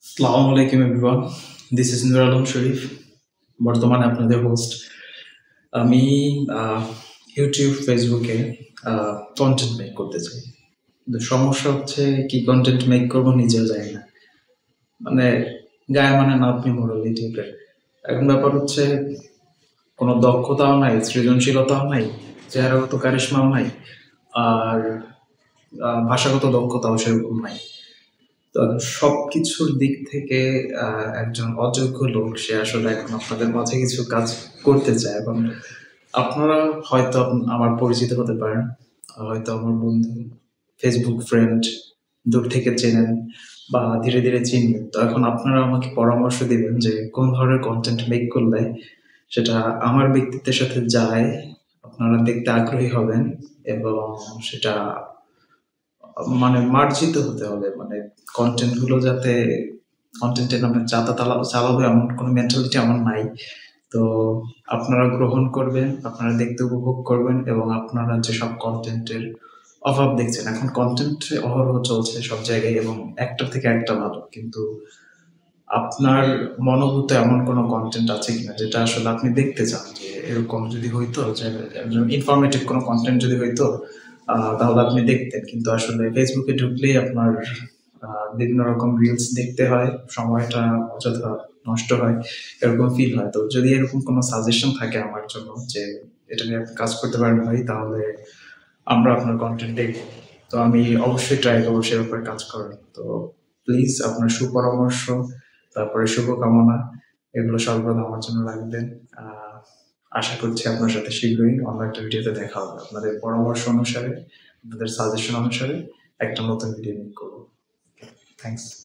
আসসালামু আলাইকুম everyone, this is Nur Alam Sharif. বর্তমানে আপনাদের হোস্ট। আমি ইউটিউব ফেসবুকে কন্টেন্ট মেক করতে চাই, কিন্তু সমস্যা হচ্ছে কি কন্টেন্ট মেক করবো নিজেও জানি না। মানে গায়ে মানে না আপনি মোড়াল এই টাইপের। এখন ব্যাপার হচ্ছে কোনো দক্ষতাও নাই, সৃজনশীলতাও নাই, চেহারাগত কারিশমাও নাই, আর ভাষাগত দক্ষতাও সেরকম নাই। তো সবকিছুর দিক থেকে একজন অযোগ্য লোক সে আসলে এখন আপনাদের মাঝে কিছু কাজ করতে চায়। এখন আপনারা হয়তো আমার পরিচিত হতে পারেন, হয়তো আমার বন্ধু, ফেসবুক ফ্রেন্ড, দূর থেকে চেনেন বা ধীরে ধীরে চিনবেন। তো এখন আপনারা আমাকে পরামর্শ দিবেন যে কোন ধরনের কন্টেন্ট মেক করলে সেটা আমার ব্যক্তিত্বের সাথে যায়, আপনারা দেখতে আগ্রহী হবেন এবং সেটা মানে মার্জিত হতে হবে। মানে কন্টেন্ট গুলো যাতে কন্টেন্টের নামে চালাবো এমন কোনো মেন্টালিটি আমার নাই। তো আপনারা গ্রহণ করবেন, আপনারা দেখতে উপভোগ করবেন এবং আপনারা যেসব কন্টেন্টের অভাব দেখছেন, এখন কন্টেন্ট অহরহ চলছে সব জায়গায় এবং একটার থেকে একটা ভালো, কিন্তু আপনার মনোভূত এমন কোনো কন্টেন্ট আছে কিনা যেটা আসলে আপনি দেখতে চান যে এরকম যদি হইতো, যে ইনফরমেটিভ কোনো কন্টেন্ট যদি হইতো, তাহলে আপনি দেখতেন। কিন্তু আসলে ফেসবুকে ঢুকলেই আপনার বিভিন্ন রকম রিলস দেখতে হয়, সময়টা অযথা নষ্ট হয়, এরকম ফিল হয়। তো যদি এরকম কোনো সাজেশন থাকে আমার জন্য যে এটা নিয়ে আপনি কাজ করতে পারেন ভাই, তাহলে আমরা আপনার কন্টেন্ট দেখব। তো আমি অবশ্যই ট্রাই করবো সে ব্যাপারে কাজ করার। তো প্লিজ আপনার সুপরামর্শ, তারপরে শুভকামনা, এগুলো সর্বদা আমার জন্য রাখবেন। আহ, আশা করছি আপনার সাথে শীঘ্রই অন্য একটা ভিডিওতে দেখা হবে। আপনাদের পরামর্শ অনুসারে, আপনাদের সাজেশন অনুসারে একটা নতুন ভিডিও মেক করবো। থ্যাংকস।